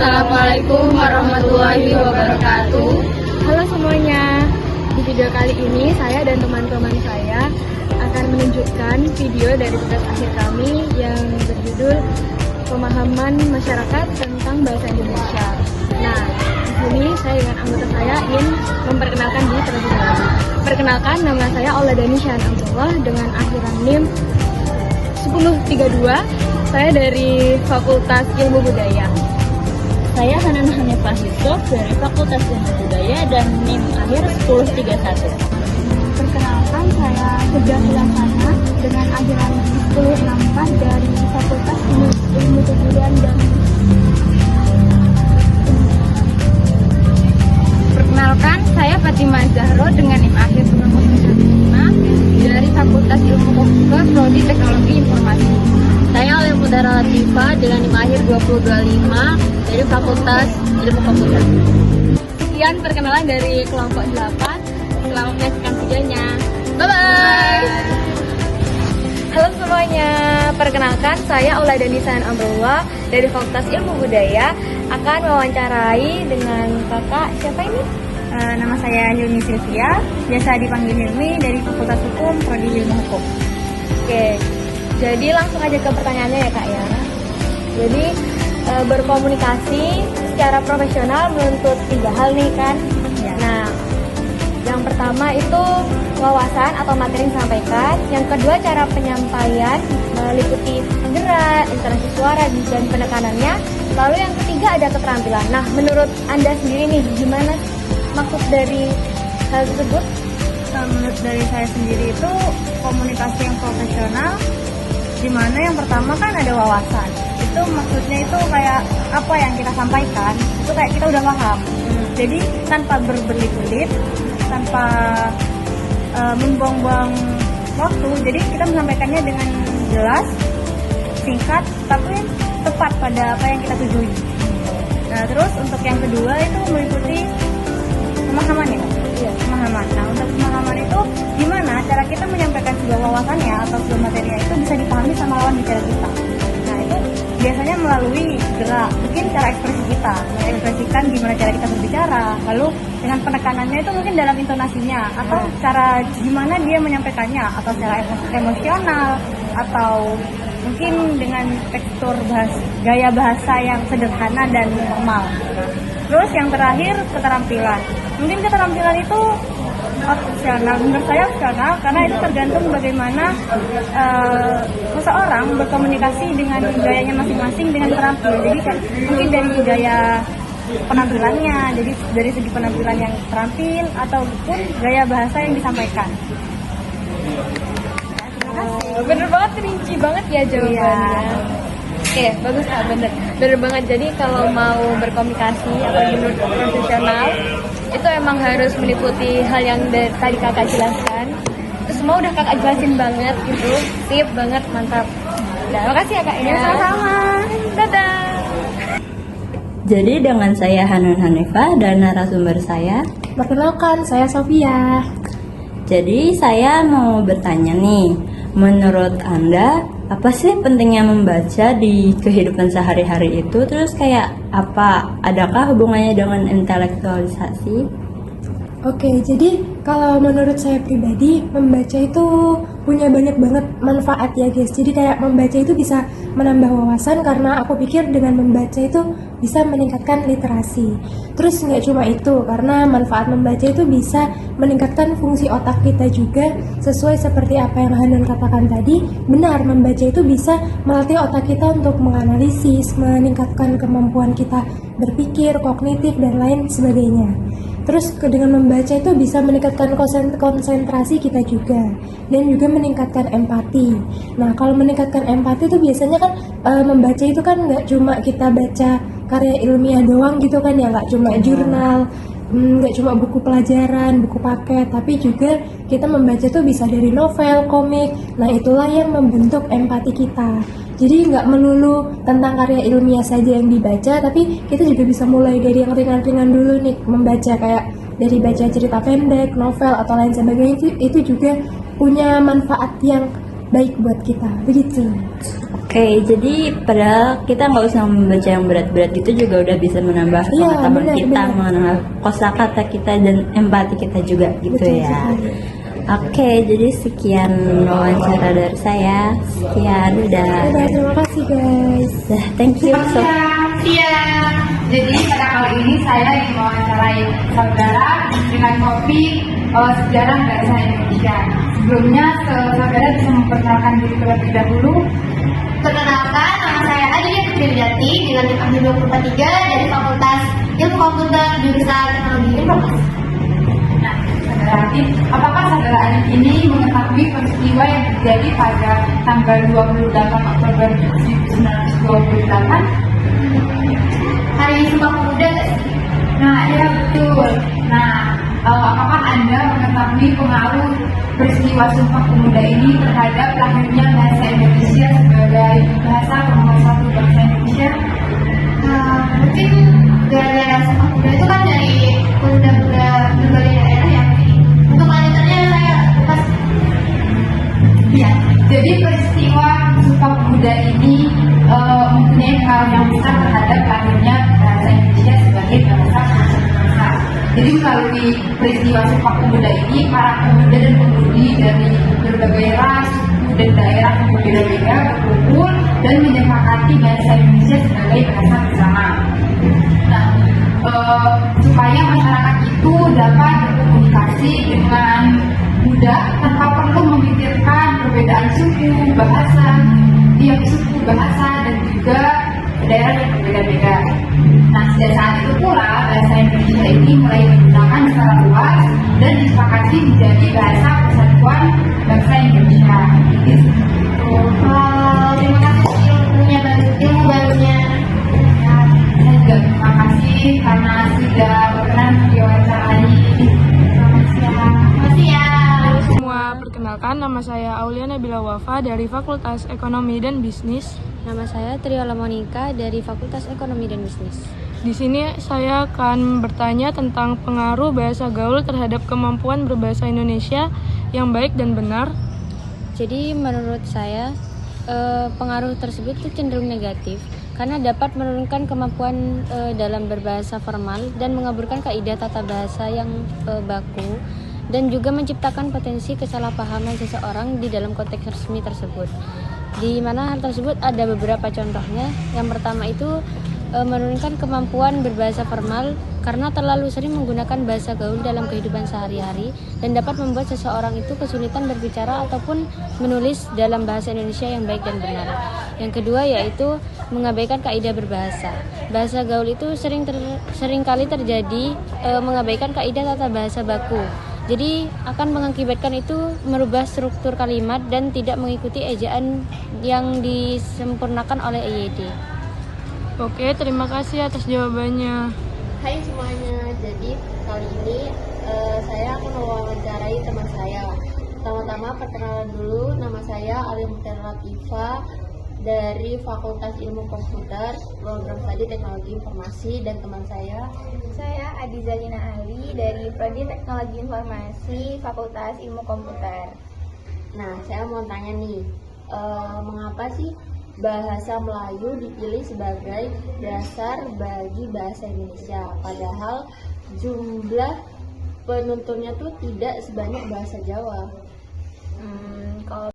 Assalamualaikum warahmatullahi wabarakatuh. Halo semuanya, di video kali ini saya dan teman-teman saya akan menunjukkan video dari tugas akhir kami yang berjudul Pemahaman Masyarakat tentang Bahasa Indonesia. Nah, di sini saya dengan anggota saya ingin memperkenalkan diri terlebih dahulu. Perkenalkan, nama saya Auladani Syahan Abdullah dengan akhiran NIM 1032. Saya dari Fakultas Ilmu Budaya. Saya Hanan Hanifah Yusuf dari Fakultas Ilmu Budaya dan NIM akhir 1031. Perkenalkan, saya Sedah Laksana dengan akhiran 1064 dari Fakultas Ilmu Kebudayaan dan Perkenalkan, saya Fatimah Zahro dengan NIM akhir 1015 dari Fakultas Ilmu Komputer Prodi Teknologi Informasi. Saya Oleh Mudara Latifah dengan NIM akhir 2025 dari Fakultas Ilmu Komputer. Sekian perkenalan dari kelompok 8. Selamat menyaksikan videonya. Bye-bye. Halo semuanya, perkenalkan saya Auladani Syahan Abdullah dari Fakultas Ilmu Budaya akan mewawancarai dengan kakak siapa ini? Nama saya Hilmi Sylvia, biasa dipanggil Hilmi dari Fakultas Hukum Prodi Ilmu Hukum. Oke, jadi langsung aja ke pertanyaannya ya kak ya. Jadi berkomunikasi secara profesional menuntut 3 hal nih kan. Ya. Nah, yang pertama itu wawasan atau materi yang disampaikan. Yang kedua cara penyampaian meliputi gerak, intonasi suara dan penekanannya. Lalu yang ketiga ada keterampilan. Nah, menurut Anda sendiri nih gimana maksud dari hal tersebut? Menurut dari saya sendiri itu komunikasi yang profesional, dimana yang pertama kan ada wawasan. Itu maksudnya itu kayak apa yang kita sampaikan itu kayak kita udah paham. Jadi tanpa berbelit-belit, tanpa membuang-buang waktu, jadi kita menyampaikannya dengan jelas, singkat, tapi tepat pada apa yang kita tujui. Nah, terus untuk yang kedua itu meliputi pemahaman ya. Iya, pemahaman. Nah, untuk pemahaman itu gimana cara kita menyampaikan sebuah wawasannya atau sebuah materinya itu bisa dipahami sama lawan bicara kita. Nah, itu biasanya melalui gerak, mungkin cara ekspresi kita, mengekspresikan gimana cara kita berbicara, lalu dengan penekanannya itu mungkin dalam intonasinya, atau cara gimana dia menyampaikannya, atau secara emosional, atau mungkin dengan tekstur gaya bahasa yang sederhana dan normal. Terus yang terakhir keterampilan. Mungkin keterampilan itu opsional, menurut saya opsional karena itu tergantung bagaimana seseorang berkomunikasi dengan gayanya masing-masing dengan terampil. Jadi mungkin dari gaya penampilannya, jadi dari segi penampilan yang terampil ataupun gaya bahasa yang disampaikan. Bener banget, rinci banget ya jawabannya. Iya. Oke, bagus kak, bener banget. Jadi kalau mau berkomunikasi atau menurut profesional itu emang harus meliputi hal yang tadi kakak jelaskan. Itu semua udah kakak jelasin banget gitu. Sip banget, mantap. Nah, makasih ya kak ya. Sama-sama. Dadah. Jadi dengan saya Hanan Hanifah dan narasumber saya. Perkenalkan, saya Sofia. Jadi saya mau bertanya nih, menurut Anda apa sih pentingnya membaca di kehidupan sehari-hari itu? Terus kayak apa? Adakah hubungannya dengan intelektualisasi? Oke, jadi kalau menurut saya pribadi, membaca itu punya banyak banget manfaat ya guys. Jadi kayak membaca itu bisa menambah wawasan karena aku pikir dengan membaca itu bisa meningkatkan literasi. Terus nggak cuma itu, karena manfaat membaca itu bisa meningkatkan fungsi otak kita juga. Sesuai seperti apa yang Hanan katakan tadi, benar membaca itu bisa melatih otak kita untuk menganalisis, meningkatkan kemampuan kita berpikir, kognitif, dan lain sebagainya. Terus dengan membaca itu bisa meningkatkan konsentrasi kita juga, dan juga meningkatkan empati. Nah, kalau meningkatkan empati itu biasanya kan membaca itu kan nggak cuma kita baca karya ilmiah doang gitu kan ya, nggak cuma jurnal, nggak cuma buku pelajaran, buku paket, tapi juga kita membaca tuh bisa dari novel, komik. Nah, itulah yang membentuk empati kita. Jadi nggak melulu tentang karya ilmiah saja yang dibaca, tapi kita juga bisa mulai dari yang ringan-ringan dulu nih membaca, kayak dari baca cerita pendek, novel, atau lain sebagainya. Itu juga punya manfaat yang baik buat kita, begitu. Oke, jadi padahal kita nggak usah membaca yang berat-berat gitu juga udah bisa menambah Iya, pengetahuan benar, kita, benar. menambah kosakata kita dan empati kita juga gitu Betul ya. sekali. Oke, jadi sekian wawancara dari saya. Sekian, udah. Udah, terima kasih guys. Thank you. Iya, jadi pada kali ini saya ingin mewawancarai saudara dengan topik sejarah bahasa Indonesia. Sebelumnya, saudara bisa memperkenalkan diri terlebih dahulu. Perkenalkan, nama saya Adia Fitriati dengan NIM 23 dari Fakultas Ilmu Komputer Jurusan Teknologi Informasi. Nah, saudara Adit, apakah saudara Adit ini mengetahui peristiwa yang terjadi pada tanggal 28 Oktober 1928? Hari Sumpah Pemuda nggak sih? Nah, iya betul. Nah, apakah Anda mengetahui pengaruh peristiwa Sumpah Pemuda ini terhadap lahirnya bahasa Indonesia sebagai bahasa pemersatu bangsa Indonesia? Mungkin gara-gara Sumpah Pemuda itu kan dari pemuda-pemuda berbagai daerah ya. Untuk lanjutannya saya lupa. Ya, jadi peristiwa Sumpah Pemuda ini mempunyai pengaruh yang besar terhadap lahirnya bahasa Indonesia sebagai bahasa pemersatu bangsa. Jadi melalui peristiwa Sumpah Pemuda ini, para pemuda dan pemudi dari berbagai ras, suku, dan daerah yang berbeda-beda berkumpul dan menyepakati bahasa Indonesia sebagai bahasa bersama. Nah, supaya masyarakat itu dapat berkomunikasi dengan mudah tanpa perlu memikirkan perbedaan suku, bahasa, tiap suku, bahasa, dan juga daerah yang berbeda-beda. Nah, sejak saat itu pula bahasa Indonesia ini mulai digunakan secara luas dan disepakati menjadi bahasa persatuan bangsa Indonesia. Terima kasih ilmu barunya. Ya, saya juga terima kasih karena sudah berkenan diwawancarai. Selamat siang. Makasih ya. Semua, perkenalkan nama saya Aulia Nabila Wafa dari Fakultas Ekonomi dan Bisnis. Nama saya Triola Monica dari Fakultas Ekonomi dan Bisnis. Di sini saya akan bertanya tentang pengaruh bahasa gaul terhadap kemampuan berbahasa Indonesia yang baik dan benar. Jadi menurut saya pengaruh tersebut itu cenderung negatif karena dapat menurunkan kemampuan dalam berbahasa formal dan mengaburkan kaidah tata bahasa yang baku dan juga menciptakan potensi kesalahpahaman seseorang di dalam konteks resmi tersebut. Di mana hal tersebut ada beberapa contohnya. Yang pertama itu menurunkan kemampuan berbahasa formal karena terlalu sering menggunakan bahasa gaul dalam kehidupan sehari-hari dan dapat membuat seseorang itu kesulitan berbicara ataupun menulis dalam bahasa Indonesia yang baik dan benar. Yang kedua yaitu mengabaikan kaidah berbahasa. Bahasa gaul itu seringkali terjadi mengabaikan kaidah tata bahasa baku. Jadi akan mengakibatkan itu merubah struktur kalimat dan tidak mengikuti ejaan yang disempurnakan oleh EYD. Oke, terima kasih atas jawabannya. Hai semuanya, jadi kali ini saya akan mewawancarai teman saya. Pertama-tama perkenalan dulu, nama saya Alim Latifah dari Fakultas Ilmu Komputer, program studi Teknologi Informasi, dan teman saya Adi Zalina Ali dari Prodi Teknologi Informasi Fakultas Ilmu Komputer. Nah, saya mau tanya nih, mengapa sih bahasa Melayu dipilih sebagai dasar bagi bahasa Indonesia, padahal jumlah penuntunnya tuh tidak sebanyak bahasa Jawa? Kalau